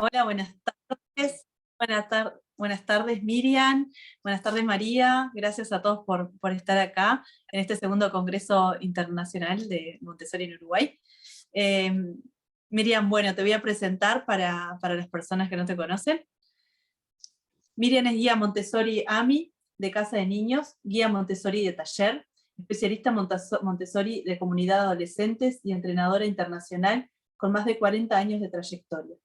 Hola, buenas tardes. Buenas tardes, Miriam. Buenas tardes, María. Gracias a todos por estar acá en este segundo Congreso Internacional de Montessori en Uruguay. Eh, Miriam, bueno, te voy a presentar para las personas que no te conocen. Miriam es guía Montessori AMI de Casa de Niños, guía Montessori de taller, especialista Montessori de comunidad de adolescentes y entrenadora internacional con más de 40 años de trayectoria.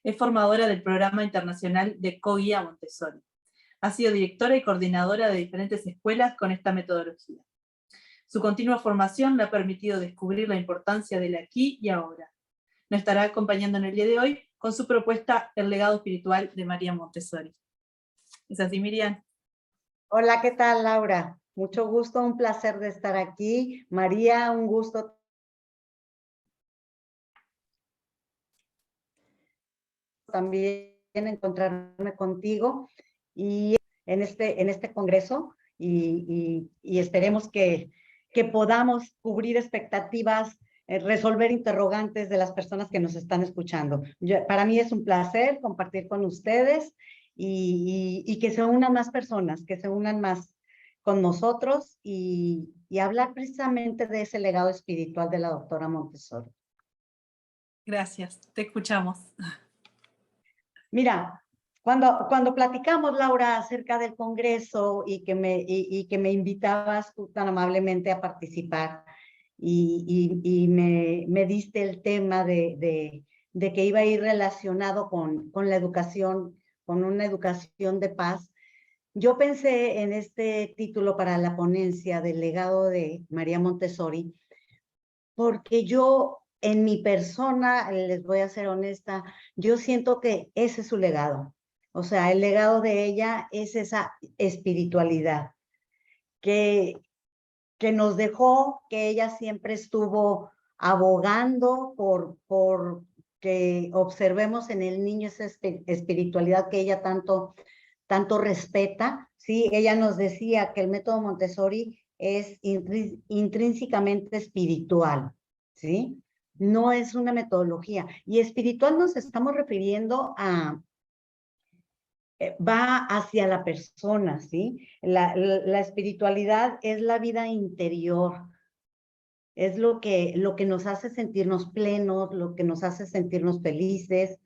Es formadora del programa internacional de Co-Guía Montessori. Ha sido directora y coordinadora de diferentes escuelas con esta metodología. Su continua formación le ha permitido descubrir la importancia del aquí y ahora. Nos estará acompañando en el día de hoy con su propuesta El legado espiritual de María Montessori. ¿Es así, Miriam? Hola, ¿qué tal, Laura? Mucho gusto, un placer de estar aquí. María, un gusto también encontrarme contigo y en este congreso y esperemos que podamos cubrir expectativas, resolver interrogantes de las personas que nos están escuchando. Para mí es un placer compartir con ustedes y que se unan más personas, que se unan más con nosotros y hablar precisamente de ese legado espiritual de la doctora Montessori. Gracias, te escuchamos. Mira, cuando platicamos, Laura, acerca del Congreso y que me invitabas tú tan amablemente a participar y me diste el tema de que iba a ir relacionado con la educación, con una educación de paz, yo pensé en este título para la ponencia del legado de María Montessori, porque yo en mi persona, les voy a ser honesta, yo siento que ese es su legado. O sea, el legado de ella es esa espiritualidad que, que nos dejó, que ella siempre estuvo abogando por que observemos en el niño esa espiritualidad que ella tanto respeta. Sí, ella nos decía que el método Montessori es intrínsecamente espiritual, ¿sí? No es una metodología. Y espiritual nos estamos refiriendo a, va hacia la persona, ¿sí? La espiritualidad es la vida interior, es lo que nos hace sentirnos plenos, lo que nos hace sentirnos felices,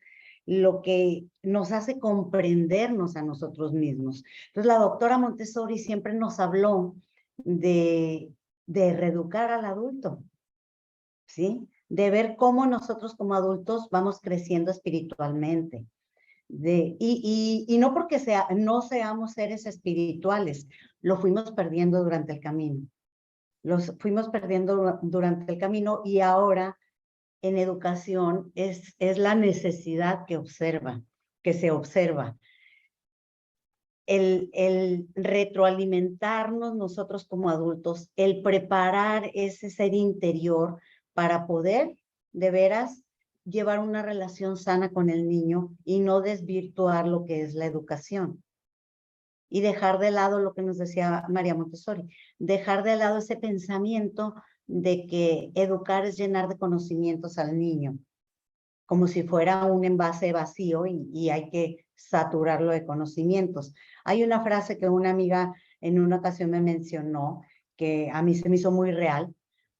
lo que nos hace comprendernos a nosotros mismos. Entonces, la doctora Montessori siempre nos habló de reeducar al adulto, ¿sí? De ver cómo nosotros como adultos vamos creciendo espiritualmente. Y no porque no seamos seres espirituales, lo fuimos perdiendo durante el camino. Los fuimos perdiendo durante el camino y ahora en educación es la necesidad que se observa. El retroalimentarnos nosotros como adultos, el preparar ese ser interior para poder de veras llevar una relación sana con el niño y no desvirtuar lo que es la educación. Y dejar de lado lo que nos decía María Montessori, dejar de lado ese pensamiento de que educar es llenar de conocimientos al niño, como si fuera un envase vacío y hay que saturarlo de conocimientos. Hay una frase que una amiga en una ocasión me mencionó que a mí se me hizo muy real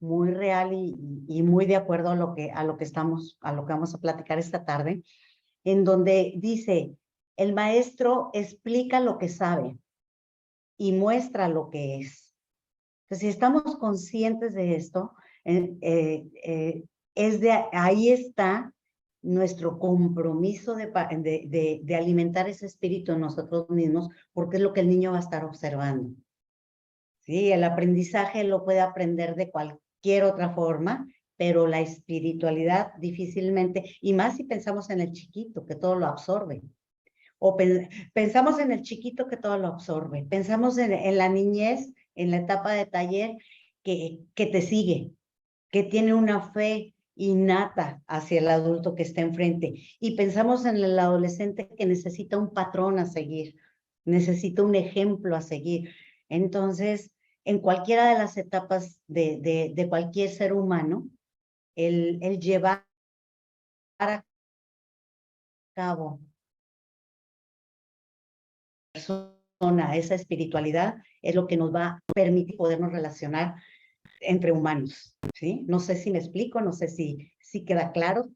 y muy de acuerdo a lo que a lo que vamos a platicar esta tarde, en donde dice, el maestro explica lo que sabe y muestra lo que es. Entonces, si estamos conscientes de esto, ahí está nuestro compromiso de alimentar ese espíritu en nosotros mismos, porque es lo que el niño va a estar observando. Sí, el aprendizaje lo puede aprender de cualquier otra forma, pero la espiritualidad difícilmente, y más si pensamos en el chiquito, que todo lo absorbe. O pensamos en el chiquito que todo lo absorbe, pensamos en la niñez, en la etapa de taller que te sigue, que tiene una fe innata hacia el adulto que está enfrente. Y pensamos en el adolescente que necesita un patrón a seguir, necesita un ejemplo a seguir. Entonces, en cualquiera de las etapas de cualquier ser humano, el llevar a cabo persona, esa espiritualidad, es lo que nos va a permitir podernos relacionar entre humanos, ¿sí? No sé si me explico, no sé si queda claro.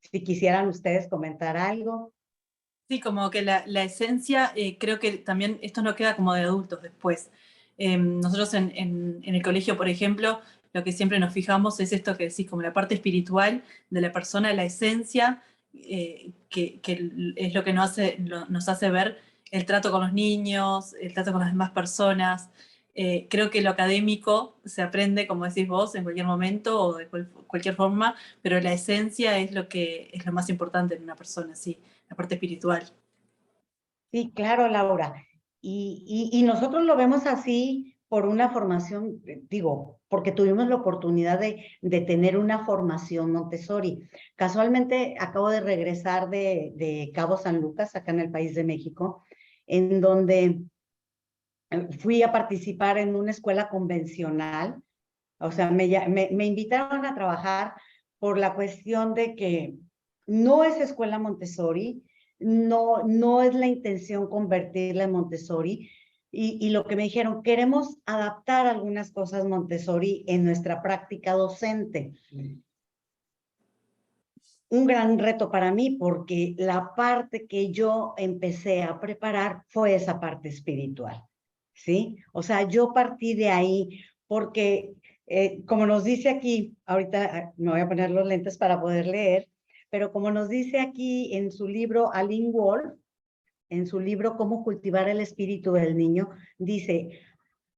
Si quisieran ustedes comentar algo. Sí, como que la esencia, creo que también esto no queda como de adultos después. Nosotros en el colegio, por ejemplo, lo que siempre nos fijamos es esto que decís, como la parte espiritual de la persona, la esencia, que es lo que nos hace ver el trato con los niños, el trato con las demás personas. Creo que lo académico se aprende, como decís vos, en cualquier momento o de cualquier forma, pero la esencia es lo más importante en una persona, sí, la parte espiritual. Sí, claro, Laura. Y nosotros lo vemos así por una formación, digo, porque tuvimos la oportunidad de tener una formación Montessori. Casualmente acabo de regresar de Cabo San Lucas, acá en el país de México, en donde fui a participar en una escuela convencional. O sea, me invitaron a trabajar por la cuestión de que no es escuela Montessori, no es la intención convertirla en Montessori, y lo que me dijeron, queremos adaptar algunas cosas Montessori en nuestra práctica docente. Un gran reto para mí, porque la parte que yo empecé a preparar fue esa parte espiritual, ¿sí? O sea, yo partí de ahí porque, como nos dice aquí, ahorita me voy a poner los lentes para poder leer, pero como nos dice aquí en su libro Aline Wolf, en su libro Cómo cultivar el espíritu del niño, dice,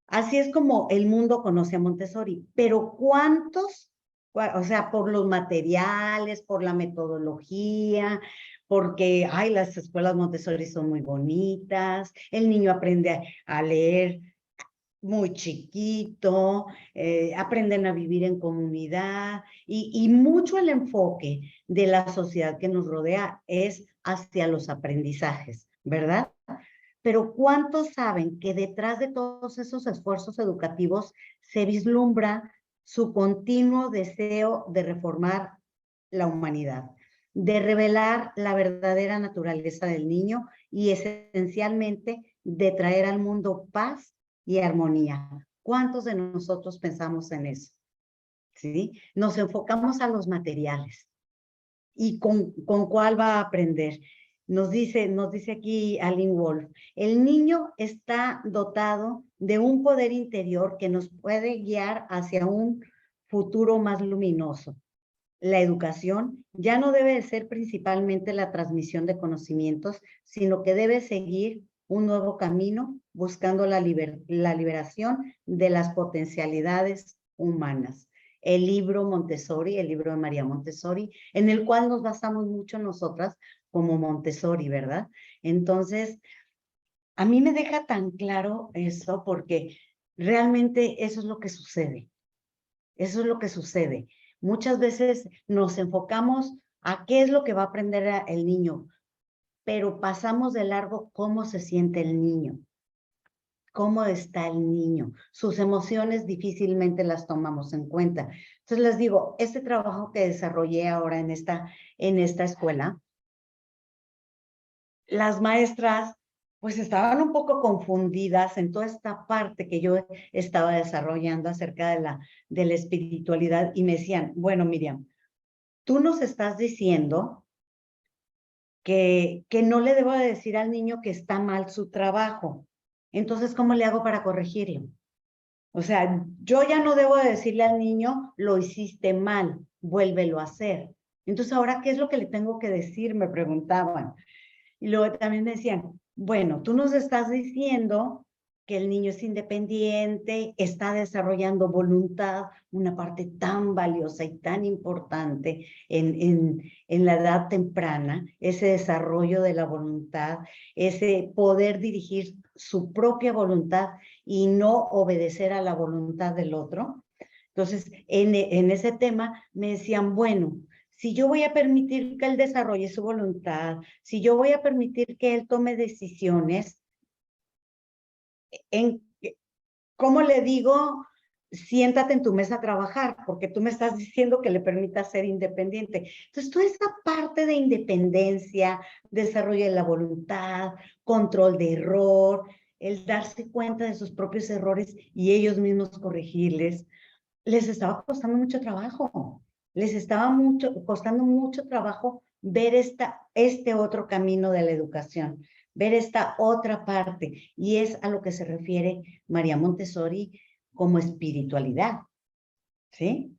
así es como el mundo conoce a Montessori, pero ¿cuántos? O sea, por los materiales, por la metodología, porque, ay, las escuelas Montessori son muy bonitas, el niño aprende a leer muy chiquito, aprenden a vivir en comunidad, y mucho el enfoque de la sociedad que nos rodea es hacia los aprendizajes, ¿verdad? Pero ¿cuántos saben que detrás de todos esos esfuerzos educativos se vislumbra su continuo deseo de reformar la humanidad, de revelar la verdadera naturaleza del niño y esencialmente de traer al mundo paz y armonía? ¿Cuántos de nosotros pensamos en eso? ¿Sí? Nos enfocamos a los materiales. ¿Y con cuál va a aprender? Nos dice aquí Aline Wolf, el niño está dotado de un poder interior que nos puede guiar hacia un futuro más luminoso. La educación ya no debe ser principalmente la transmisión de conocimientos, sino que debe seguir un nuevo camino buscando la liberación de las potencialidades humanas. El libro Montessori, el libro de María Montessori, en el cual nos basamos mucho nosotras como Montessori, ¿verdad? Entonces, a mí me deja tan claro eso porque realmente eso es lo que sucede. Eso es lo que sucede. Muchas veces nos enfocamos a qué es lo que va a aprender el niño, pero pasamos de largo cómo se siente el niño, cómo está el niño. Sus emociones difícilmente las tomamos en cuenta. Entonces les digo, este trabajo que desarrollé ahora en esta escuela, las maestras pues estaban un poco confundidas en toda esta parte que yo estaba desarrollando acerca de la espiritualidad, y me decían, bueno, Miriam, tú nos estás diciendo que no le debo de decir al niño que está mal su trabajo. Entonces, ¿cómo le hago para corregirlo? O sea, yo ya no debo de decirle al niño, lo hiciste mal, vuélvelo a hacer. Entonces, ¿ahora qué es lo que le tengo que decir? Me preguntaban. Y luego también me decían, bueno, tú nos estás diciendo que el niño es independiente, está desarrollando voluntad, una parte tan valiosa y tan importante en la edad temprana, ese desarrollo de la voluntad, ese poder dirigir su propia voluntad y no obedecer a la voluntad del otro. Entonces, en ese tema me decían, bueno, si yo voy a permitir que él desarrolle su voluntad, si yo voy a permitir que él tome decisiones, ¿cómo le digo siéntate en tu mesa a trabajar, porque tú me estás diciendo que le permitas ser independiente. Entonces, toda esa parte de independencia, desarrollo de la voluntad, control de error, el darse cuenta de sus propios errores y ellos mismos corregirles, les estaba costando mucho trabajo. Les estaba costando mucho trabajo ver este otro camino de la educación, ver esta otra parte. Y es a lo que se refiere María Montessori como espiritualidad, ¿sí?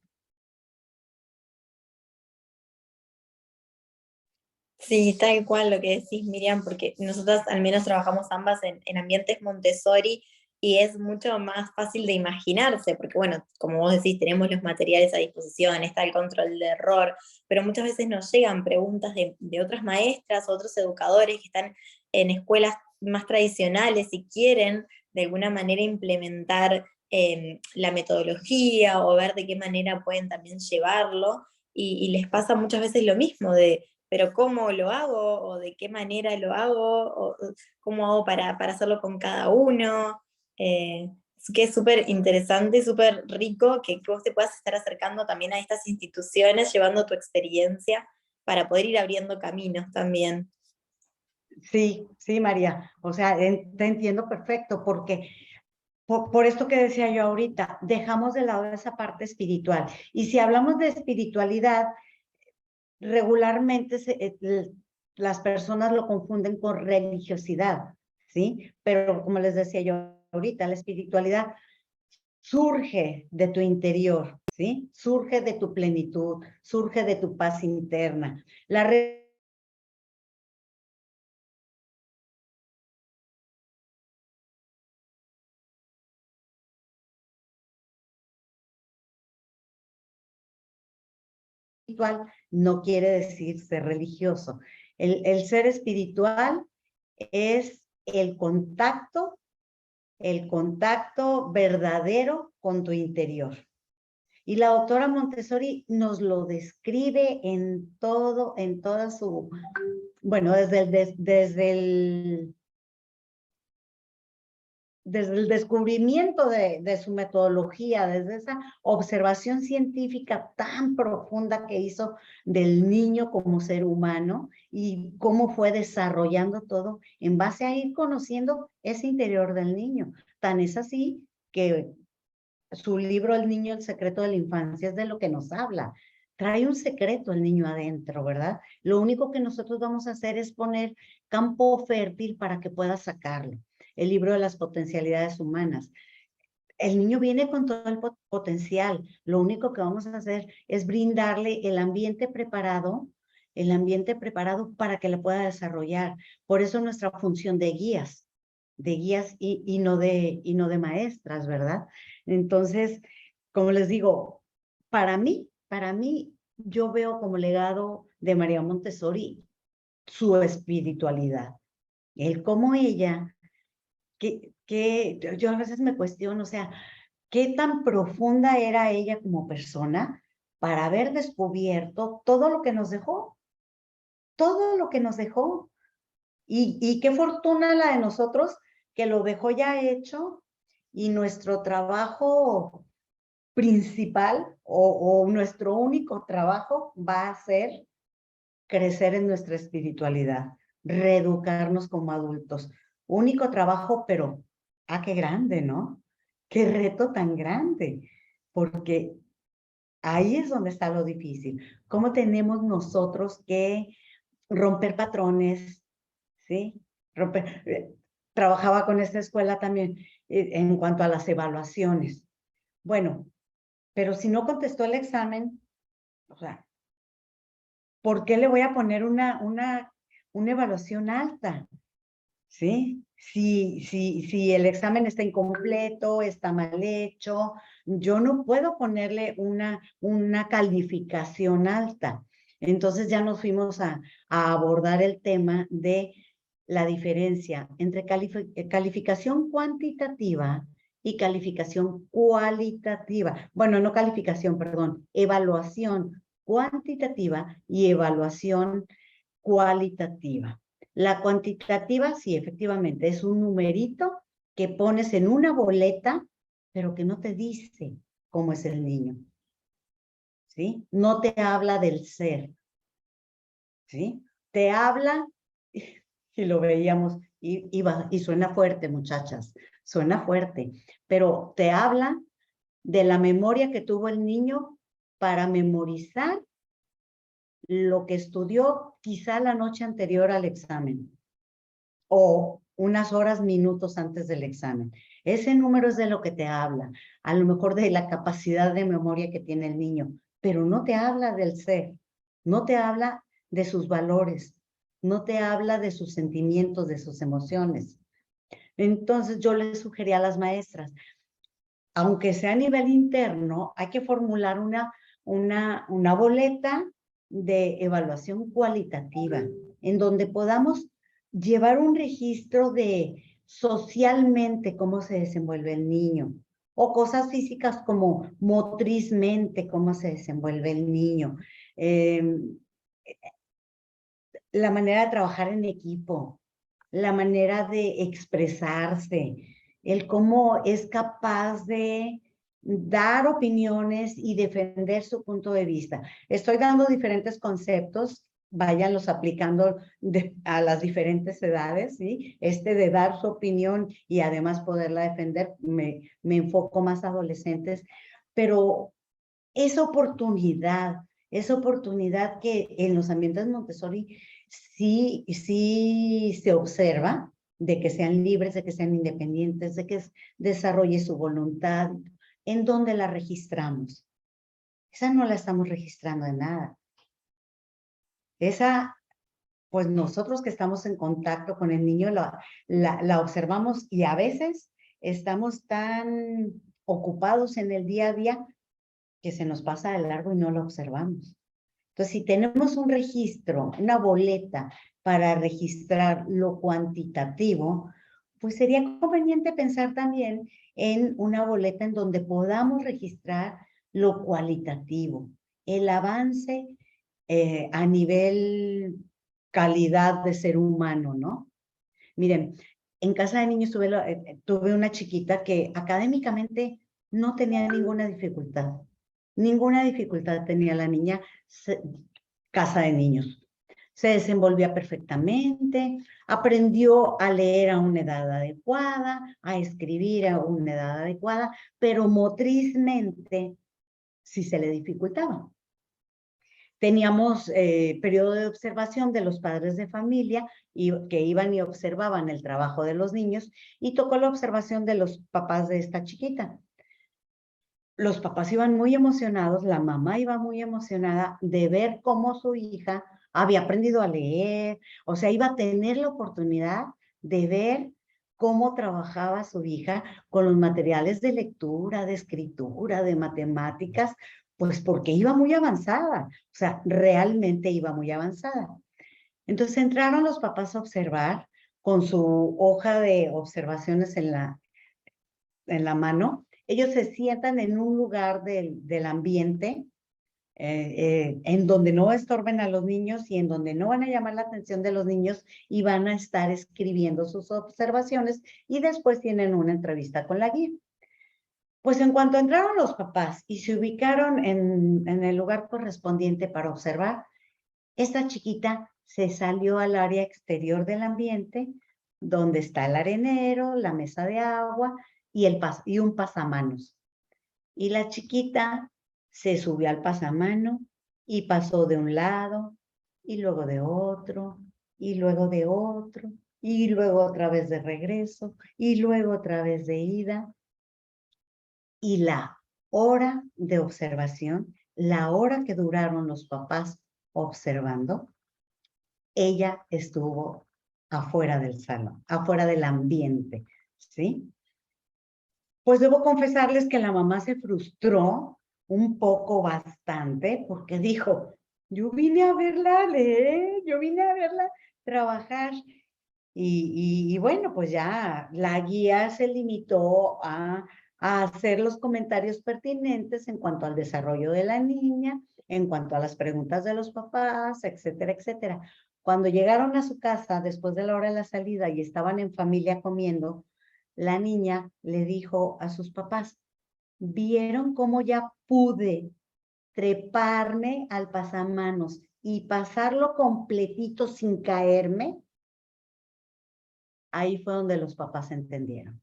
Sí, tal cual lo que decís, Miriam, porque nosotras al menos trabajamos ambas en ambientes Montessori y es mucho más fácil de imaginarse, porque bueno, como vos decís, tenemos los materiales a disposición, está el control de error, pero muchas veces nos llegan preguntas de otras maestras o otros educadores que están en escuelas más tradicionales y quieren de alguna manera implementar la metodología o ver de qué manera pueden también llevarlo, y les pasa muchas veces lo mismo de pero ¿cómo lo hago? ¿O de qué manera lo hago? ¿O cómo hago para hacerlo con cada uno? Es que es súper interesante, súper rico que vos te puedas estar acercando también a estas instituciones, llevando tu experiencia para poder ir abriendo caminos también. Sí, sí, María. O sea, te entiendo perfecto, porque por esto que decía yo ahorita, dejamos de lado esa parte espiritual. Y si hablamos de espiritualidad, regularmente las personas lo confunden con religiosidad, ¿sí? Pero como les decía yo ahorita, la espiritualidad surge de tu interior, ¿sí? Surge de tu plenitud, surge de tu paz interna. La espiritual no quiere decir ser religioso. El ser espiritual es el contacto verdadero con tu interior. Y la doctora Montessori nos lo describe en todo, en toda su, bueno, desde el descubrimiento de su metodología, desde esa observación científica tan profunda que hizo del niño como ser humano y cómo fue desarrollando todo en base a ir conociendo ese interior del niño. Tan es así que su libro El niño, el secreto de la infancia es de lo que nos habla. Trae un secreto el niño adentro, ¿verdad? Lo único que nosotros vamos a hacer es poner campo fértil para que pueda sacarlo. El libro de las potencialidades humanas. El niño viene con todo el potencial. Lo único que vamos a hacer es brindarle el ambiente preparado para que lo pueda desarrollar. Por eso nuestra función de guías y no de maestras, ¿verdad? Entonces, como les digo, para mí, yo veo como legado de María Montessori su espiritualidad. El cómo ella, yo a veces me cuestiono, o sea, qué tan profunda era ella como persona para haber descubierto todo lo que nos dejó. Y qué fortuna la de nosotros que lo dejó ya hecho y nuestro trabajo principal o nuestro único trabajo va a ser crecer en nuestra espiritualidad, reeducarnos como adultos. Único trabajo, pero qué grande, ¿no? Qué reto tan grande, porque ahí es donde está lo difícil. ¿Cómo tenemos nosotros que romper patrones, ¿sí? Trabajaba con esta escuela también en cuanto a las evaluaciones. Bueno, pero si no contestó el examen, o sea, ¿por qué le voy a poner una evaluación alta? ¿Sí? Si el examen está incompleto, está mal hecho, yo no puedo ponerle una calificación alta. Entonces ya nos fuimos a abordar el tema de la diferencia entre calificación cuantitativa y calificación cualitativa. Bueno, no calificación, perdón, evaluación cuantitativa y evaluación cualitativa. La cuantitativa, sí, efectivamente, es un numerito que pones en una boleta pero que no te dice cómo es el niño, ¿sí? No te habla del ser, ¿sí? Te habla, y lo veíamos, y suena fuerte, muchachas, suena fuerte, pero te habla de la memoria que tuvo el niño para memorizar lo que estudió quizá la noche anterior al examen o unas horas, minutos antes del examen. Ese número es de lo que te habla, a lo mejor de la capacidad de memoria que tiene el niño, pero no te habla del ser, no te habla de sus valores, no te habla de sus sentimientos, de sus emociones. Entonces yo les sugería a las maestras, aunque sea a nivel interno, hay que formular una boleta de evaluación cualitativa, en donde podamos llevar un registro de socialmente cómo se desenvuelve el niño, o cosas físicas como motrizmente cómo se desenvuelve el niño, la manera de trabajar en equipo, la manera de expresarse, el cómo es capaz de dar opiniones y defender su punto de vista. Estoy dando diferentes conceptos, váyanlos aplicando a las diferentes edades, ¿sí? De dar su opinión y además poderla defender, me enfoco más a adolescentes, pero esa oportunidad que en los ambientes Montessori sí se observa, de que sean libres, de que sean independientes, de que desarrolle su voluntad, ¿en dónde la registramos? Esa no la estamos registrando en nada. Esa, pues nosotros que estamos en contacto con el niño, la observamos y a veces estamos tan ocupados en el día a día que se nos pasa de largo y no lo observamos. Entonces, si tenemos un registro, una boleta para registrar lo cuantitativo, pues sería conveniente pensar también en una boleta en donde podamos registrar lo cualitativo, el avance a nivel calidad de ser humano, ¿no? Miren, en casa de niños tuve una chiquita que académicamente no tenía ninguna dificultad. Ninguna dificultad tenía la niña, casa de niños. Se desenvolvía perfectamente, aprendió a leer a una edad adecuada, a escribir a una edad adecuada, pero motrizmente sí se le dificultaba. Teníamos periodo de observación de los padres de familia que iban y observaban el trabajo de los niños y tocó la observación de los papás de esta chiquita. Los papás iban muy emocionados, la mamá iba muy emocionada de ver cómo su hija había aprendido a leer, o sea, iba a tener la oportunidad de ver cómo trabajaba su hija con los materiales de lectura, de escritura, de matemáticas, pues porque iba muy avanzada, o sea, realmente iba muy avanzada. Entonces entraron los papás a observar con su hoja de observaciones en la mano. Ellos se sientan en un lugar del ambiente en donde no estorben a los niños y en donde no van a llamar la atención de los niños y van a estar escribiendo sus observaciones y después tienen una entrevista con la guía. Pues en cuanto entraron los papás y se ubicaron en el lugar correspondiente para observar, esta chiquita se salió al área exterior del ambiente, donde está el arenero, la mesa de agua y un pasamanos. Y la chiquita se subió al pasamano y pasó de un lado y luego de otro y luego de otro y luego otra vez de regreso y luego otra vez de ida. Y la hora de observación, la hora que duraron los papás observando, ella estuvo afuera del salón, afuera del ambiente, ¿sí? Pues debo confesarles que la mamá se frustró un poco bastante porque dijo, yo vine a verla leer, yo vine a verla trabajar. Y bueno, pues ya la guía se limitó a hacer los comentarios pertinentes en cuanto al desarrollo de la niña, en cuanto a las preguntas de los papás, etcétera, etcétera. Cuando llegaron a su casa después de la hora de la salida y estaban en familia comiendo, la niña le dijo a sus papás, ¿vieron cómo ya pude treparme al pasamanos y pasarlo completito sin caerme? Ahí fue donde los papás entendieron.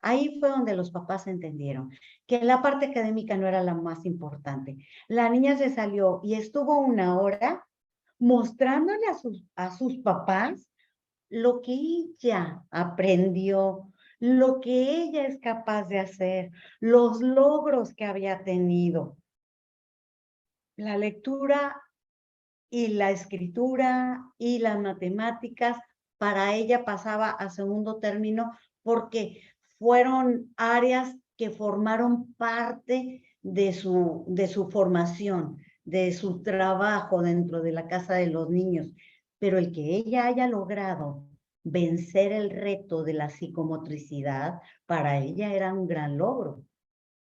Ahí fue donde los papás entendieron que la parte académica no era la más importante. La niña se salió y estuvo una hora mostrándole a sus papás lo que ella aprendió, lo que ella es capaz de hacer, los logros que había tenido. La lectura y la escritura y las matemáticas para ella pasaba a segundo término porque fueron áreas que formaron parte de su formación, de su trabajo dentro de la casa de los niños. Pero el que ella haya logrado vencer el reto de la psicomotricidad, para ella era un gran logro.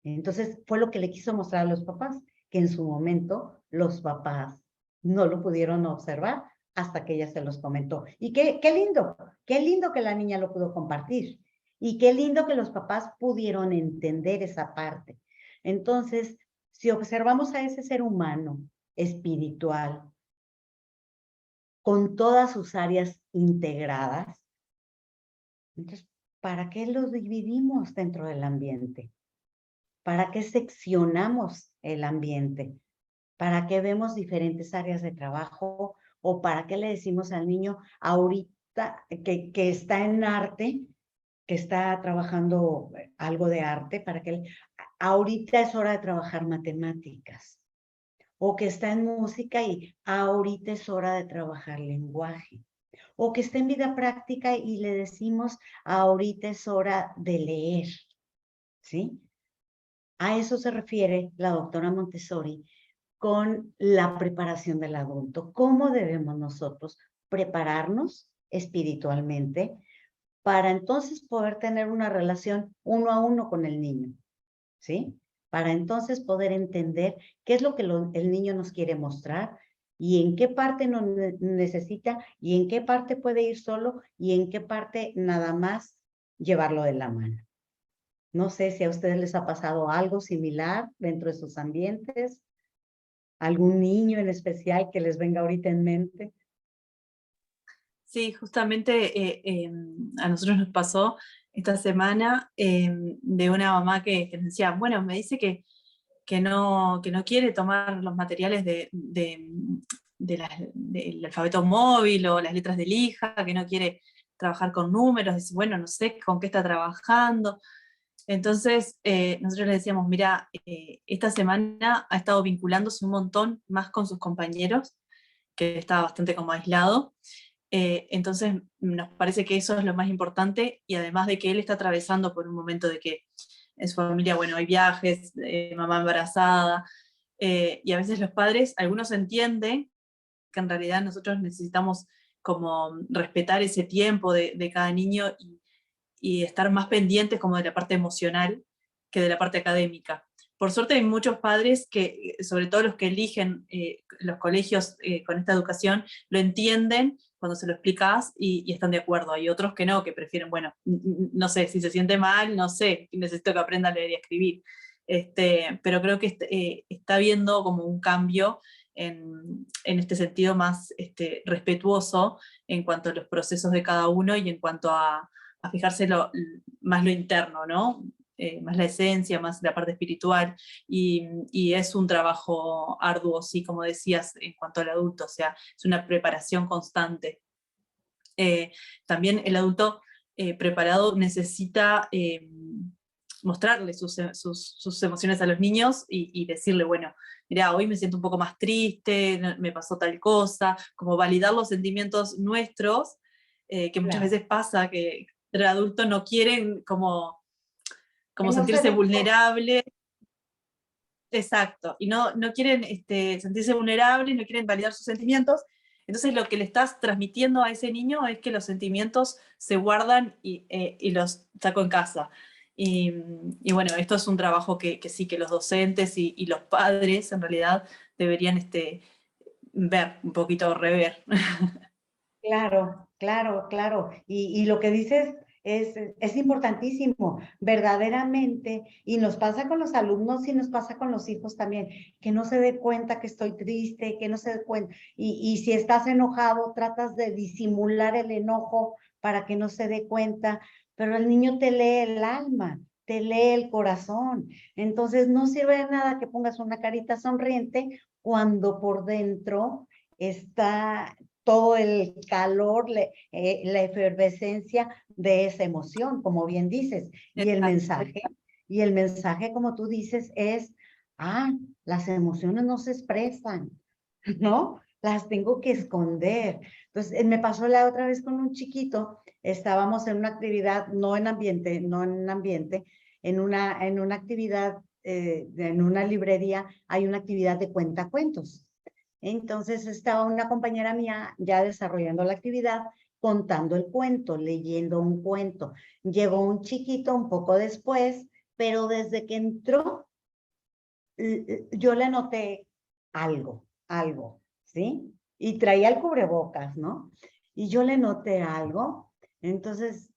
Entonces fue lo que le quiso mostrar a los papás, que en su momento los papás no lo pudieron observar hasta que ella se los comentó. Y qué lindo que la niña lo pudo compartir. Y qué lindo que los papás pudieron entender esa parte. Entonces, si observamos a ese ser humano espiritual, con todas sus áreas integradas, entonces, ¿para qué los dividimos dentro del ambiente? ¿Para qué seccionamos el ambiente? ¿Para qué vemos diferentes áreas de trabajo? ¿O para qué le decimos al niño ahorita que está en arte, que está trabajando algo de arte, para que ahorita es hora de trabajar matemáticas? O que está en música y ahorita es hora de trabajar lenguaje. O que está en vida práctica y le decimos ahorita es hora de leer, ¿sí? A eso se refiere la doctora Montessori con la preparación del adulto. ¿Cómo debemos nosotros prepararnos espiritualmente para entonces poder tener una relación uno a uno con el niño? ¿Sí? Para entonces poder entender qué es lo que el niño nos quiere mostrar y en qué parte nos necesita y en qué parte puede ir solo y en qué parte nada más llevarlo de la mano. No sé si a ustedes les ha pasado algo similar dentro de sus ambientes, algún niño en especial que les venga ahorita en mente. Sí, justamente a nosotros nos pasó esta semana de una mamá que nos decía, bueno, me dice que no quiere tomar los materiales del alfabeto móvil o las letras de lija, que no quiere trabajar con números. Dice, bueno, no sé con qué está trabajando. Entonces, nosotros le decíamos, mira, esta semana ha estado vinculándose un montón más con sus compañeros, que estaba bastante como aislado. Entonces, nos parece que eso es lo más importante, y además de que él está atravesando por un momento de que en su familia, bueno, hay viajes, mamá embarazada, y a veces los padres, algunos entienden que en realidad nosotros necesitamos como respetar ese tiempo de cada niño y estar más pendientes como de la parte emocional que de la parte académica. Por suerte hay muchos padres que, sobre todo los que eligen los colegios con esta educación, lo entienden cuando se lo explicas y están de acuerdo. Hay otros que no, que prefieren, bueno, no sé, si se siente mal, no sé, necesito que aprenda a leer y a escribir. Pero creo que está habiendo como un cambio en este sentido más respetuoso en cuanto a los procesos de cada uno y en cuanto a fijarse más lo interno, ¿no? Más la esencia, más la parte espiritual, y es un trabajo arduo, sí, como decías, en cuanto al adulto, o sea, es una preparación constante. También el adulto preparado necesita mostrarle sus emociones a los niños y decirle, bueno, mira, hoy me siento un poco más triste, me pasó tal cosa, como validar los sentimientos nuestros, que muchas Claro. veces pasa que el adulto no quieren como Que no se sentirse dé cuenta. vulnerable. Exacto, y no quieren sentirse vulnerables, no quieren validar sus sentimientos. Entonces lo que le estás transmitiendo a ese niño es que los sentimientos se guardan y los saco en casa. Y bueno, esto es un trabajo que sí, que los docentes y los padres en realidad deberían ver, un poquito rever. Claro, claro, claro. Y lo que dices es importantísimo, verdaderamente, y nos pasa con los alumnos y nos pasa con los hijos también, que no se dé cuenta que estoy triste, que no se dé cuenta, y si estás enojado, tratas de disimular el enojo para que no se dé cuenta, pero el niño te lee el alma, te lee el corazón, entonces no sirve de nada que pongas una carita sonriente cuando por dentro está todo el calor, la efervescencia de esa emoción, como bien dices. Y el mensaje, como tú dices, es, las emociones no se expresan, ¿no? Las tengo que esconder. Entonces, me pasó la otra vez con un chiquito, estábamos en una actividad, no en ambiente, en una actividad, en una librería, hay una actividad de cuentacuentos. Entonces estaba una compañera mía ya desarrollando la actividad, contando el cuento, leyendo un cuento. Llegó un chiquito un poco después, pero desde que entró, yo le noté algo, ¿sí? Y traía el cubrebocas, ¿no? Y yo le noté algo, entonces,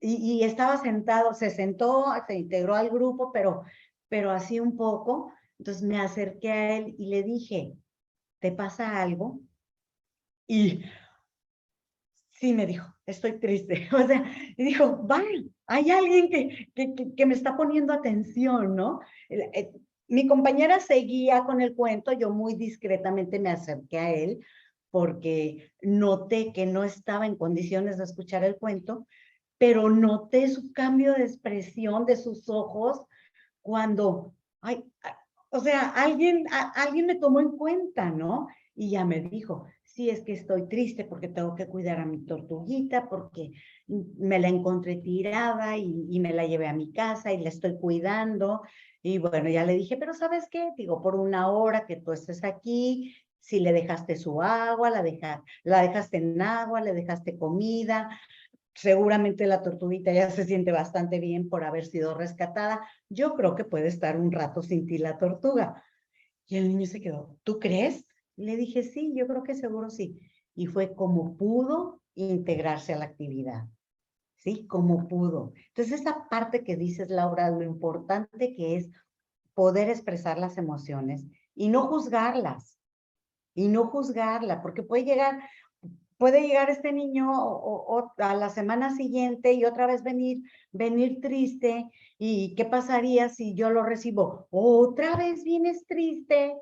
y estaba sentado, se sentó, se integró al grupo, pero así un poco. Entonces me acerqué a él y le dije, ¿te pasa algo? Y sí me dijo, estoy triste. O sea, y dijo, va, hay alguien que me está poniendo atención, ¿no? Mi compañera seguía con el cuento, yo muy discretamente me acerqué a él porque noté que no estaba en condiciones de escuchar el cuento, pero noté su cambio de expresión de sus ojos cuando, o sea, alguien me tomó en cuenta, ¿no? Y ya me dijo, sí, es que estoy triste porque tengo que cuidar a mi tortuguita, porque me la encontré tirada y me la llevé a mi casa y la estoy cuidando. Y bueno, ya le dije, pero ¿sabes qué? Digo, por una hora que tú estés aquí, si le dejaste su agua, la dejaste en agua, le dejaste comida, seguramente la tortuguita ya se siente bastante bien por haber sido rescatada. Yo creo que puede estar un rato sin ti la tortuga. Y el niño se quedó, ¿tú crees? Le dije, sí, yo creo que seguro sí. Y fue como pudo integrarse a la actividad. ¿Sí? Como pudo. Entonces, esa parte que dices, Laura, lo importante que es poder expresar las emociones y no juzgarlas. Y no juzgarla, porque puede llegar este niño a la semana siguiente y otra vez venir triste. ¿Y qué pasaría si yo lo recibo? ¿Otra vez vienes triste?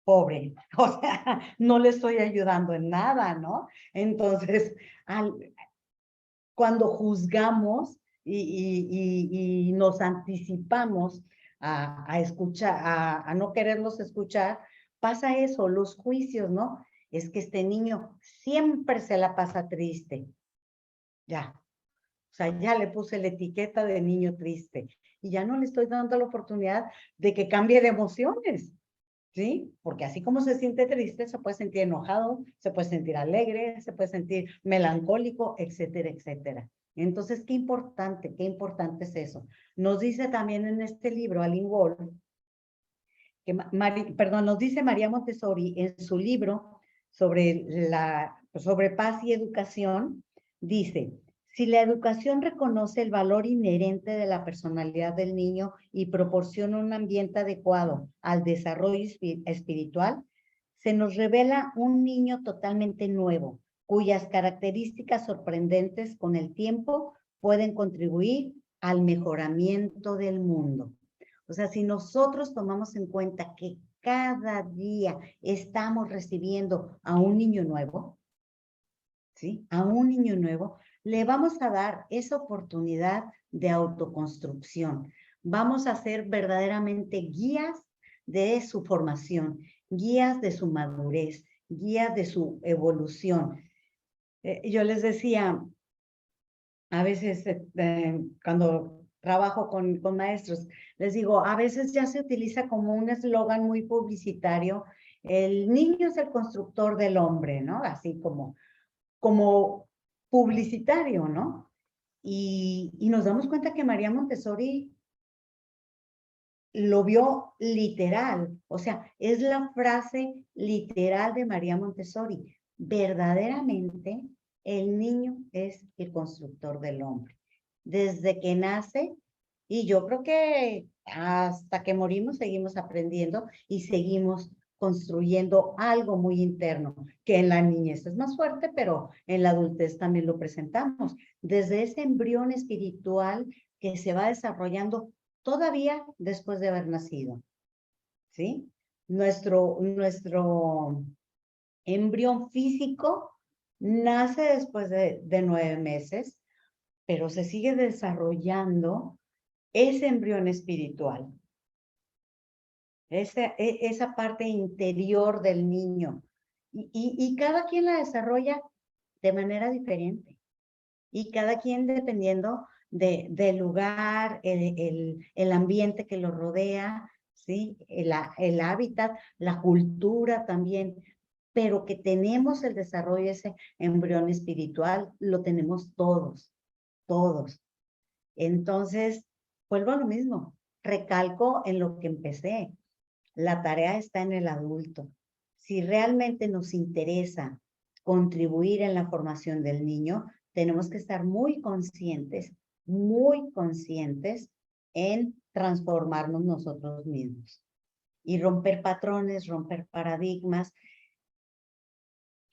Pobre, o sea, no le estoy ayudando en nada, ¿no? Entonces, cuando juzgamos y nos anticipamos a escuchar, a no quererlos escuchar, pasa eso, los juicios, ¿no? Es que este niño siempre se la pasa triste. Ya, o sea, ya le puse la etiqueta de niño triste y ya no le estoy dando la oportunidad de que cambie de emociones, ¿sí? Porque así como se siente triste, se puede sentir enojado, se puede sentir alegre, se puede sentir melancólico, etcétera, etcétera. Entonces, qué importante es eso. Nos dice también en este libro, Aline Wall, nos dice María Montessori en su libro sobre paz y educación, dice, si la educación reconoce el valor inherente de la personalidad del niño y proporciona un ambiente adecuado al desarrollo espiritual, se nos revela un niño totalmente nuevo, cuyas características sorprendentes con el tiempo pueden contribuir al mejoramiento del mundo. O sea, si nosotros tomamos en cuenta que cada día estamos recibiendo a un niño nuevo, ¿sí? A un niño nuevo, le vamos a dar esa oportunidad de autoconstrucción. Vamos a ser verdaderamente guías de su formación, guías de su madurez, guías de su evolución. Yo les decía, a veces cuando trabajo con maestros, les digo, a veces ya se utiliza como un eslogan muy publicitario, el niño es el constructor del hombre, ¿no? Así como publicitario, ¿no? Y nos damos cuenta que María Montessori lo vio literal, o sea, es la frase literal de María Montessori. Verdaderamente El niño es el constructor del hombre. Desde que nace, y yo creo que hasta que morimos seguimos aprendiendo y seguimos construyendo algo muy interno, que en la niñez es más fuerte, pero en la adultez también lo presentamos. Desde ese embrión espiritual que se va desarrollando todavía después de haber nacido, ¿sí? Nuestro embrión físico nace después de 9 meses, pero se sigue desarrollando ese embrión espiritual, esa parte interior del niño. Y cada quien la desarrolla de manera diferente. Y cada quien dependiendo del lugar, el ambiente que lo rodea, ¿sí? El hábitat, la cultura también. Pero que tenemos el desarrollo de ese embrión espiritual, lo tenemos todos, todos. Entonces, vuelvo a lo mismo, recalco en lo que empecé. La tarea está en el adulto. Si realmente nos interesa contribuir en la formación del niño, tenemos que estar muy conscientes en transformarnos nosotros mismos y romper patrones, romper paradigmas.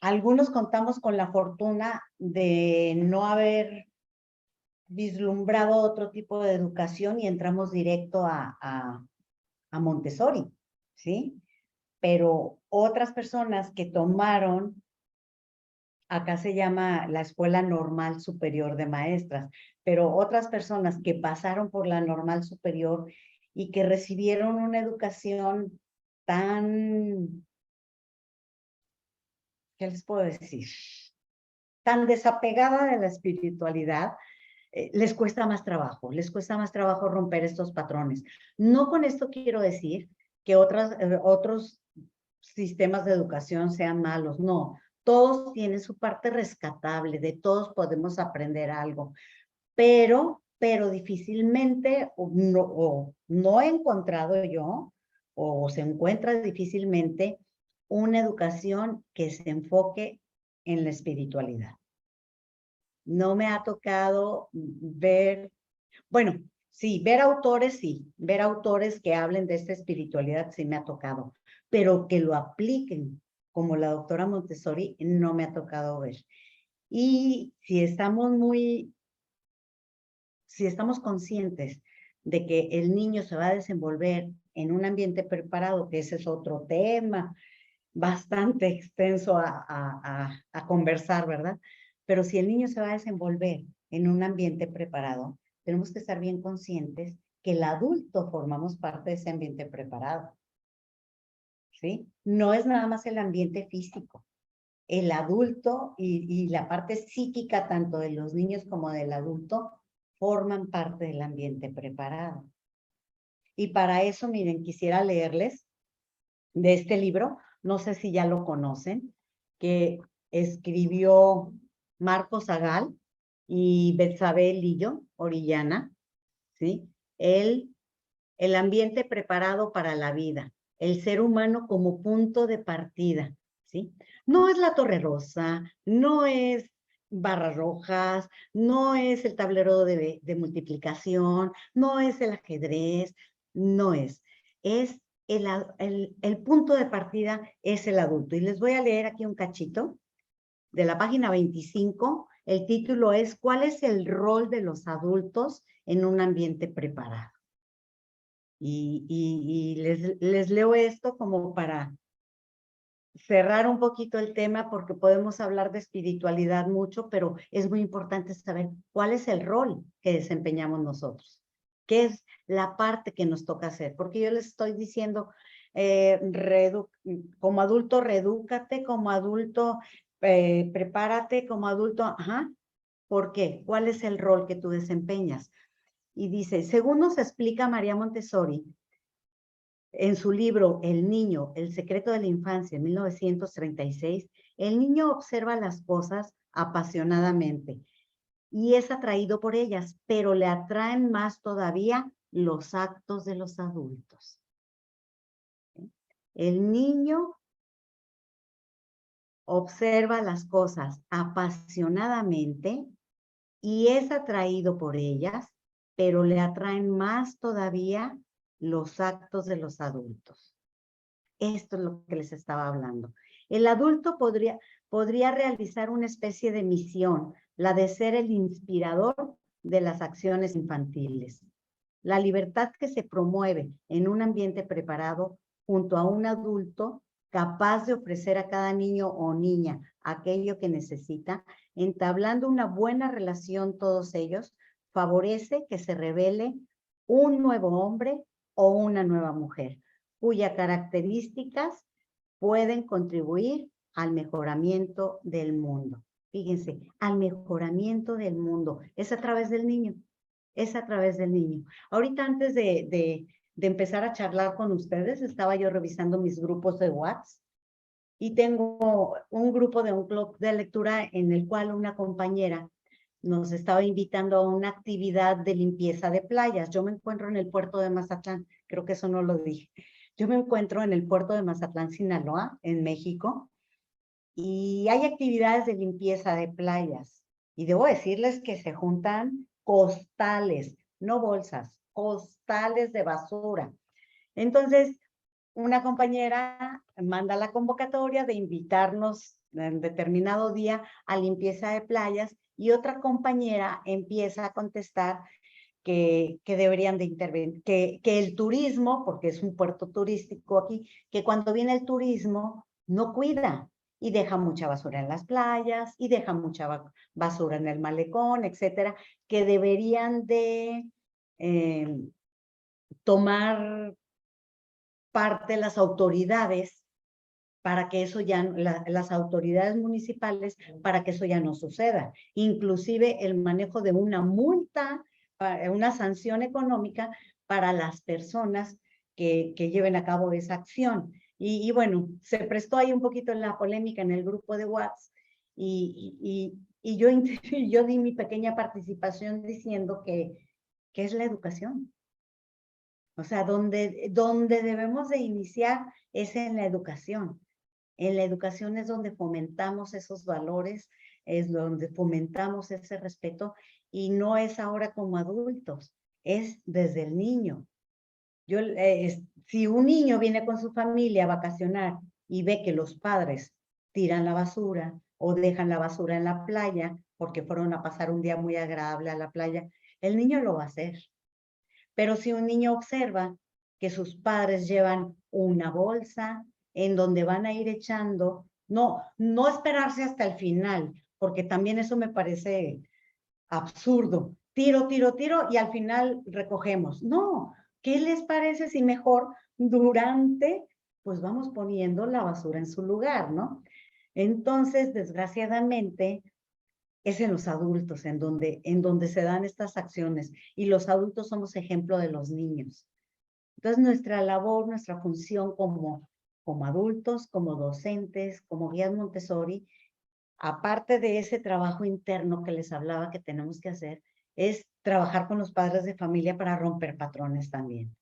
Algunos contamos con la fortuna de no haber vislumbrado otro tipo de educación y entramos directo a Montessori, ¿sí? Pero otras personas que tomaron, acá se llama la Escuela Normal Superior de Maestras, pero otras personas que pasaron por la Normal Superior y que recibieron una educación tan, ¿qué les puedo decir? Tan desapegada de la espiritualidad, les cuesta más trabajo romper estos patrones. No con esto quiero decir que otros sistemas de educación sean malos, no. Todos tienen su parte rescatable, de todos podemos aprender algo, pero difícilmente, o no he encontrado yo, o se encuentra difícilmente, una educación que se enfoque en la espiritualidad. No me ha tocado ver, bueno, sí, ver autores que hablen de esta espiritualidad sí me ha tocado, pero que lo apliquen como la doctora Montessori no me ha tocado ver. Y si estamos conscientes de que el niño se va a desenvolver en un ambiente preparado, que ese es otro tema bastante extenso a conversar, ¿verdad? Pero si el niño se va a desenvolver en un ambiente preparado, tenemos que estar bien conscientes que el adulto formamos parte de ese ambiente preparado, ¿sí? No es nada más el ambiente físico. El adulto y la parte psíquica, tanto de los niños como del adulto, forman parte del ambiente preparado. Y para eso, miren, quisiera leerles de este libro, no sé si ya lo conocen, que escribió Marco Zagal y Betsabe Lillo Orellana, ¿sí? El ambiente preparado para la vida, el ser humano como punto de partida, ¿sí? No es la Torre Rosa, no es barras rojas, no es el tablero de multiplicación, no es el ajedrez, no es el punto de partida es el adulto. Y les voy a leer aquí un cachito de la página 25. El título es ¿Cuál es el rol de los adultos en un ambiente preparado? Y les leo esto como para cerrar un poquito el tema, porque podemos hablar de espiritualidad mucho, pero es muy importante saber cuál es el rol que desempeñamos nosotros. ¿Qué es la parte que nos toca hacer? Porque yo les estoy diciendo, como adulto, reedúcate, como adulto, prepárate, como adulto, ajá. ¿Por qué? ¿Cuál es el rol que tú desempeñas? Y dice, según nos explica María Montessori, en su libro El niño, el secreto de la infancia, en 1936, el niño observa las cosas apasionadamente y es atraído por ellas, pero le atraen más todavía los actos de los adultos. El niño observa las cosas apasionadamente y es atraído por ellas, pero le atraen más todavía los actos de los adultos. Esto es lo que les estaba hablando. El adulto podría realizar una especie de misión, la de ser el inspirador de las acciones infantiles. La libertad que se promueve en un ambiente preparado junto a un adulto capaz de ofrecer a cada niño o niña aquello que necesita, entablando una buena relación todos ellos, favorece que se revele un nuevo hombre o una nueva mujer, cuyas características pueden contribuir al mejoramiento del mundo. Fíjense, al mejoramiento del mundo. Es a través del niño. Es a través del niño. Ahorita antes de empezar a charlar con ustedes, estaba yo revisando mis grupos de WhatsApp y tengo un grupo de un club de lectura en el cual una compañera nos estaba invitando a una actividad de limpieza de playas. Yo me encuentro en el puerto de Mazatlán, creo que eso no lo dije. Yo me encuentro en el puerto de Mazatlán, Sinaloa, en México, y hay actividades de limpieza de playas. Y debo decirles que se juntan costales, no bolsas, costales de basura. Entonces, una compañera manda la convocatoria de invitarnos en determinado día a limpieza de playas y otra compañera empieza a contestar que deberían de intervenir, que el turismo, porque es un puerto turístico aquí, que cuando viene el turismo no cuida y deja mucha basura en las playas y deja mucha basura en el malecón, etcétera, que deberían de tomar parte las autoridades para que eso ya, las autoridades municipales, para que eso ya no suceda. Inclusive el manejo de una multa, una sanción económica para las personas que lleven a cabo esa acción. Y bueno, se prestó ahí un poquito la polémica en el grupo de WhatsApp y yo di mi pequeña participación diciendo que es la educación. O sea, donde debemos de iniciar es en la educación. En la educación es donde fomentamos esos valores, es donde fomentamos ese respeto y no es ahora como adultos, es desde el niño. Si un niño viene con su familia a vacacionar y ve que los padres tiran la basura o dejan la basura en la playa porque fueron a pasar un día muy agradable a la playa, el niño lo va a hacer. Pero si un niño observa que sus padres llevan una bolsa en donde van a ir echando, no esperarse hasta el final, porque también eso me parece absurdo. Tiro, tiro, tiro y al final recogemos. No, ¿qué les parece si mejor durante, pues vamos poniendo la basura en su lugar, ¿no? Entonces, desgraciadamente, es en los adultos en donde se dan estas acciones y los adultos somos ejemplo de los niños. Entonces nuestra labor, nuestra función como adultos, como docentes, como guías Montessori, aparte de ese trabajo interno que les hablaba que tenemos que hacer, es trabajar con los padres de familia para romper patrones también,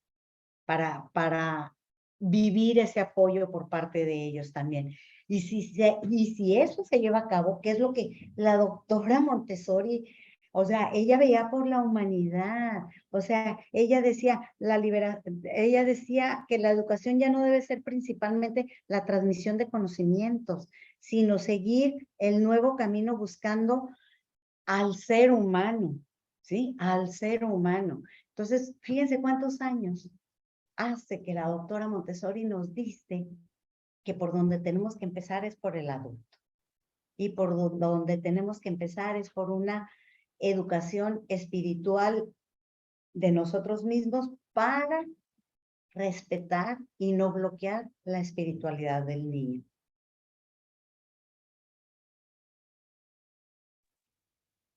para vivir ese apoyo por parte de ellos también. Y si eso se lleva a cabo, que es lo que la doctora Montessori, o sea, ella veía por la humanidad, o sea, ella decía que la educación ya no debe ser principalmente la transmisión de conocimientos, sino seguir el nuevo camino buscando al ser humano, ¿sí? Al ser humano. Entonces, fíjense cuántos años hace que la doctora Montessori nos dice que por donde tenemos que empezar es por el adulto y por donde tenemos que empezar es por una educación espiritual de nosotros mismos para respetar y no bloquear la espiritualidad del niño.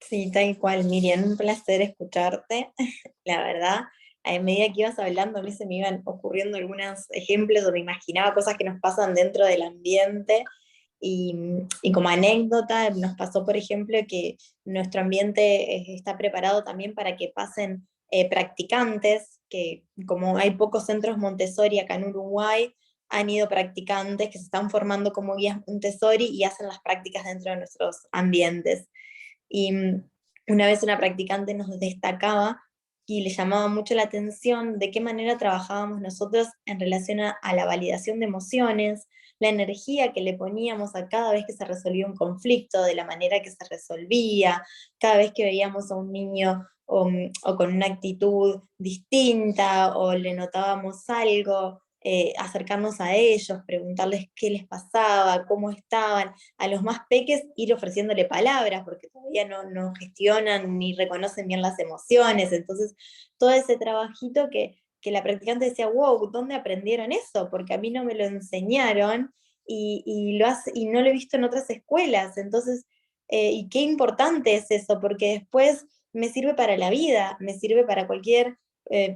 Sí, tal cual, Miriam, un placer escucharte, la verdad. A medida que ibas hablando, a mí se me iban ocurriendo algunos ejemplos o me imaginaba cosas que nos pasan dentro del ambiente. Y como anécdota, nos pasó, por ejemplo, que nuestro ambiente está preparado también para que pasen practicantes, que como hay pocos centros Montessori acá en Uruguay, han ido practicantes que se están formando como guías Montessori y hacen las prácticas dentro de nuestros ambientes. Y una vez una practicante nos destacaba y le llamaba mucho la atención de qué manera trabajábamos nosotros en relación a la validación de emociones, la energía que le poníamos a cada vez que se resolvía un conflicto, de la manera que se resolvía, cada vez que veíamos a un niño o con una actitud distinta, o le notábamos algo, acercarnos a ellos, preguntarles qué les pasaba, cómo estaban, a los más peques ir ofreciéndole palabras, porque todavía no gestionan ni reconocen bien las emociones, entonces todo ese trabajito que la practicante decía, wow, ¿dónde aprendieron eso? Porque a mí no me lo enseñaron y no lo he visto en otras escuelas, entonces, y qué importante es eso, porque después me sirve para la vida, me sirve para cualquier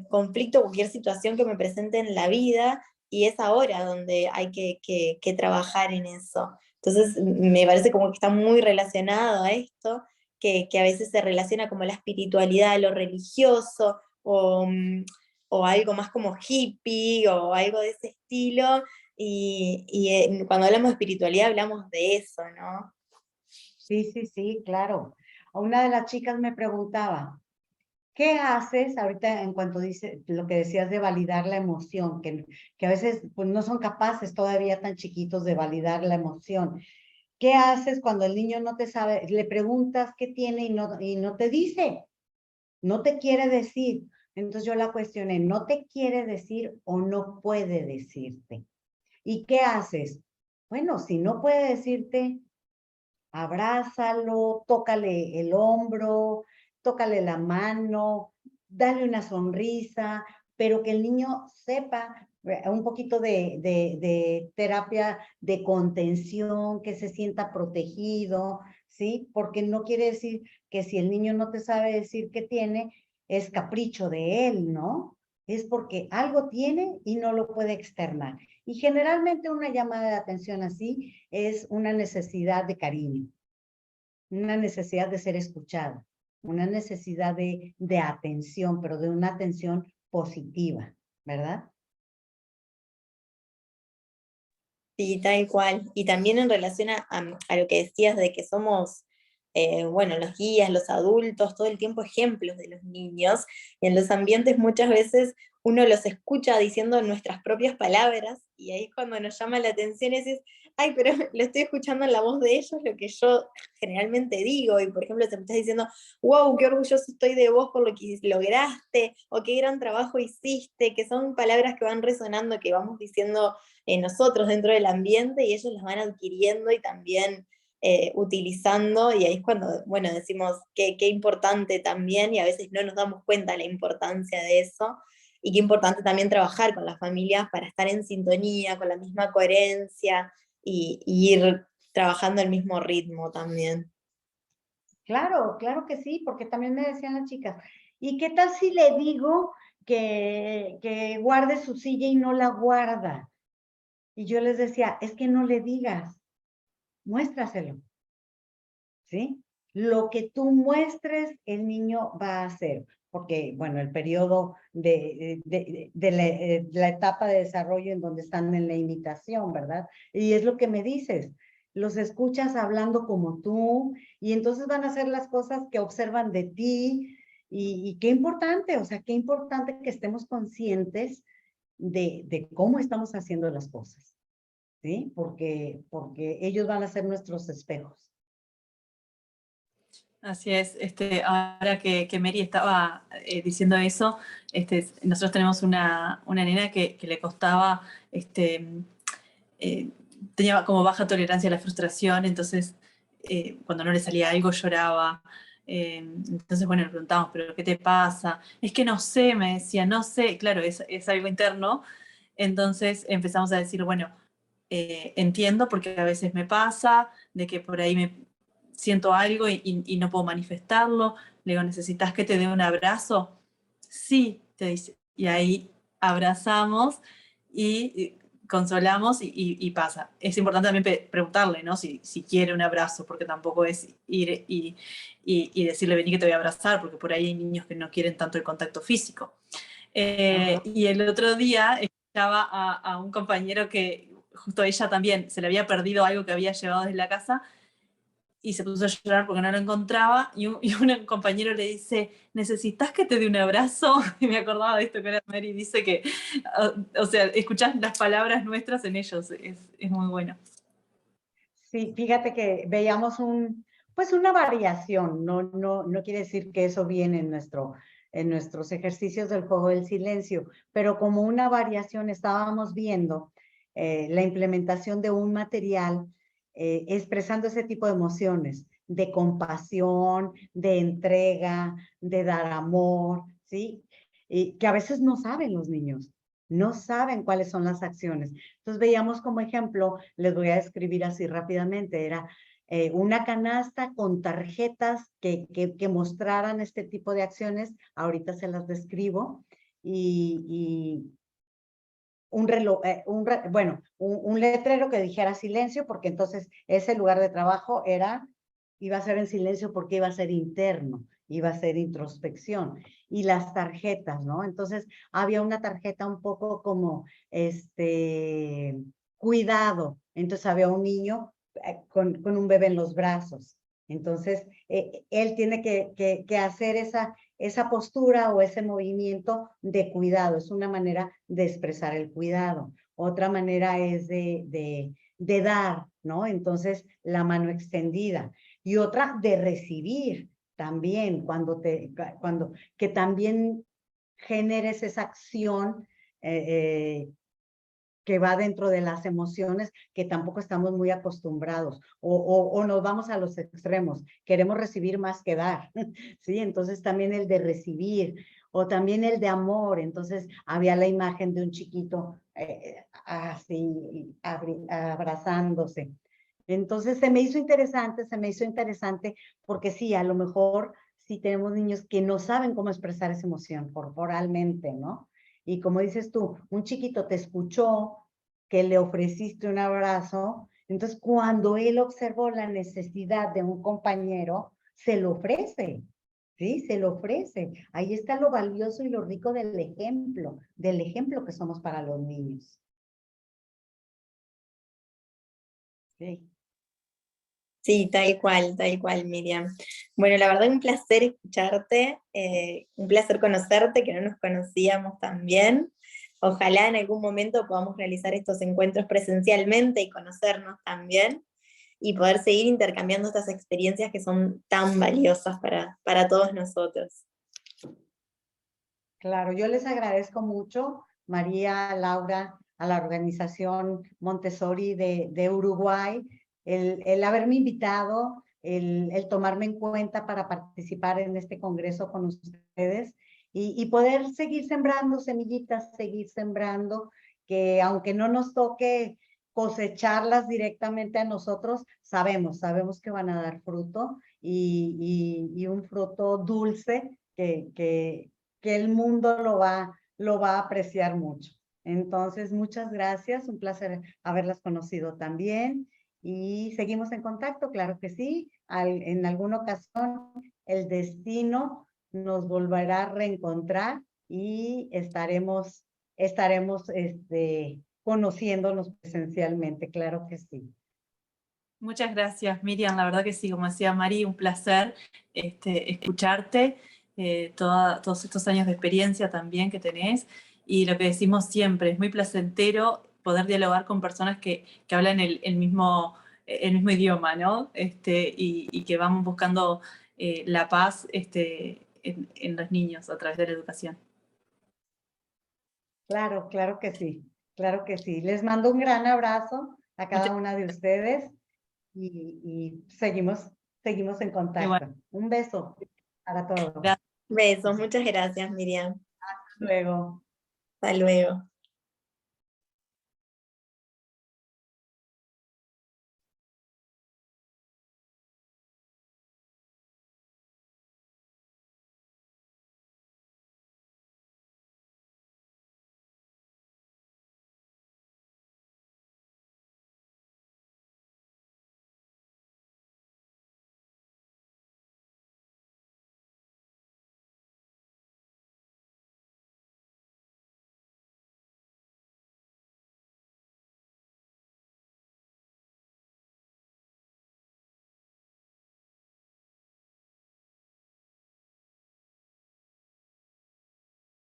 conflicto, cualquier situación que me presente en la vida, y es ahora donde hay que trabajar en eso. Entonces, me parece como que está muy relacionado a esto, que a veces se relaciona como la espiritualidad, lo religioso, o algo más como hippie, o algo de ese estilo, y cuando hablamos de espiritualidad hablamos de eso, ¿no? Sí, sí, sí, claro. Una de las chicas me preguntaba, ¿qué haces ahorita en cuanto dice lo que decías de validar la emoción? Que a veces pues, no son capaces todavía tan chiquitos de validar la emoción. ¿Qué haces cuando el niño no te sabe? Le preguntas qué tiene y no te dice, no te quiere decir. Entonces yo la cuestioné, ¿no te quiere decir o no puede decirte? ¿Y qué haces? Bueno, si no puede decirte, abrázalo, tócale el hombro, tócale la mano, dale una sonrisa, pero que el niño sepa un poquito de terapia de contención, que se sienta protegido, ¿sí? Porque no quiere decir que si el niño no te sabe decir qué tiene, es capricho de él, ¿no? Es porque algo tiene y no lo puede externar. Y generalmente una llamada de atención así es una necesidad de cariño, una necesidad de ser escuchado, una necesidad de atención, pero de una atención positiva, ¿verdad? Sí, tal cual. Y también en relación a lo que decías de que somos, bueno, los guías, los adultos, todo el tiempo ejemplos de los niños, y en los ambientes muchas veces uno los escucha diciendo nuestras propias palabras, y ahí es cuando nos llama la atención y dices, ay, pero lo estoy escuchando en la voz de ellos, lo que yo generalmente digo, y por ejemplo, te estás diciendo, wow, qué orgulloso estoy de vos por lo que lograste, o qué gran trabajo hiciste, que son palabras que van resonando, que vamos diciendo nosotros dentro del ambiente, y ellos las van adquiriendo y también utilizando, y ahí es cuando, bueno, decimos qué importante también, y a veces no nos damos cuenta la importancia de eso, y qué importante también trabajar con las familias para estar en sintonía, con la misma coherencia, y ir trabajando el mismo ritmo también. Claro, claro que sí, porque también me decían las chicas, ¿y qué tal si le digo que guarde su silla y no la guarda? Y yo les decía, es que no le digas, muéstraselo, ¿sí? Lo que tú muestres, el niño va a hacer, porque, bueno, el periodo de la etapa de desarrollo en donde están en la imitación, ¿verdad? Y es lo que me dices, los escuchas hablando como tú, y entonces van a hacer las cosas que observan de ti, y qué importante, o sea, qué importante que estemos conscientes de cómo estamos haciendo las cosas, ¿sí? Porque ellos van a ser nuestros espejos. Así es, ahora que Mary estaba diciendo eso, nosotros tenemos una nena que le costaba, eh, tenía como baja tolerancia a la frustración, entonces cuando no le salía algo lloraba. Entonces, bueno, le preguntamos, ¿pero qué te pasa? Es que no sé, me decía, no sé, claro, es algo interno. Entonces empezamos a decir, bueno, entiendo porque a veces me pasa de que por ahí me siento algo y no puedo manifestarlo. Le digo, ¿necesitas que te dé un abrazo? Sí, te dice. Y ahí abrazamos y consolamos y pasa. Es importante también preguntarle, ¿no? Si quiere un abrazo, porque tampoco es ir y decirle, vení que te voy a abrazar, porque por ahí hay niños que no quieren tanto el contacto físico. Y el otro día estaba a un compañero que justo ella también se le había perdido algo que había llevado desde la casa y se puso a llorar porque no lo encontraba, y un compañero le dice, ¿necesitas que te dé un abrazo? Y me acordaba de esto que era Mary, dice que, o sea, escuchás las palabras nuestras en ellos, es muy bueno. Sí, fíjate que veíamos pues una variación, no quiere decir que eso viene en nuestros ejercicios del juego del silencio, pero como una variación estábamos viendo la implementación de un material expresando ese tipo de emociones, de compasión, de entrega, de dar amor, ¿sí? Y que a veces no saben los niños. No saben cuáles son las acciones. Entonces veíamos como ejemplo, les voy a describir así rápidamente, era una canasta con tarjetas que mostraran este tipo de acciones, ahorita se las describo, y un reloj, un letrero que dijera silencio, porque entonces ese lugar de trabajo iba a ser en silencio porque iba a ser interno, iba a ser introspección. Y las tarjetas, ¿no? Entonces había una tarjeta un poco como, cuidado. Entonces había un niño con un bebé en los brazos. Entonces, él tiene que hacer esa postura o ese movimiento de cuidado. Es una manera de expresar el cuidado. Otra manera es de dar, ¿no? Entonces, la mano extendida. Y otra de recibir también, que también generes esa acción que va dentro de las emociones que tampoco estamos muy acostumbrados, o nos vamos a los extremos, queremos recibir más que dar, ¿sí? Entonces también el de recibir, o también el de amor. Entonces había la imagen de un chiquito así, abrazándose. Entonces se me hizo interesante porque sí, a lo mejor sí tenemos niños que no saben cómo expresar esa emoción corporalmente, ¿no? Y como dices tú, un chiquito te escuchó, que le ofreciste un abrazo, entonces cuando él observó la necesidad de un compañero, se lo ofrece, ¿sí? Se lo ofrece. Ahí está lo valioso y lo rico del ejemplo que somos para los niños. Sí. Sí, tal cual, Miriam. Bueno, la verdad un placer escucharte, un placer conocerte, que no nos conocíamos tan bien. Ojalá en algún momento podamos realizar estos encuentros presencialmente y conocernos también, y poder seguir intercambiando estas experiencias que son tan valiosas para todos nosotros. Claro, yo les agradezco mucho, María, Laura, a la organización Montessori de Uruguay, el haberme invitado, el tomarme en cuenta para participar en este congreso con ustedes y poder seguir sembrando semillitas, seguir sembrando, que aunque no nos toque cosecharlas directamente a nosotros, sabemos que van a dar fruto y un fruto dulce que el mundo lo va a apreciar mucho. Entonces, muchas gracias, un placer haberlas conocido también y seguimos en contacto, claro que sí. En alguna ocasión el destino nos volverá a reencontrar y estaremos conociéndonos presencialmente, claro que sí. Muchas gracias, Miriam. La verdad que sí, como decía Mari, un placer escucharte, todos estos años de experiencia también que tenés, y lo que decimos siempre, es muy placentero poder dialogar con personas que hablan el mismo idioma, ¿no? Y que van buscando la paz en los niños a través de la educación. Claro, claro que sí, claro que sí. Les mando un gran abrazo a cada una de ustedes y seguimos en Igual, contacto. Un beso para todos. gracias. Besos, muchas gracias, Miriam. Hasta luego. Hasta luego.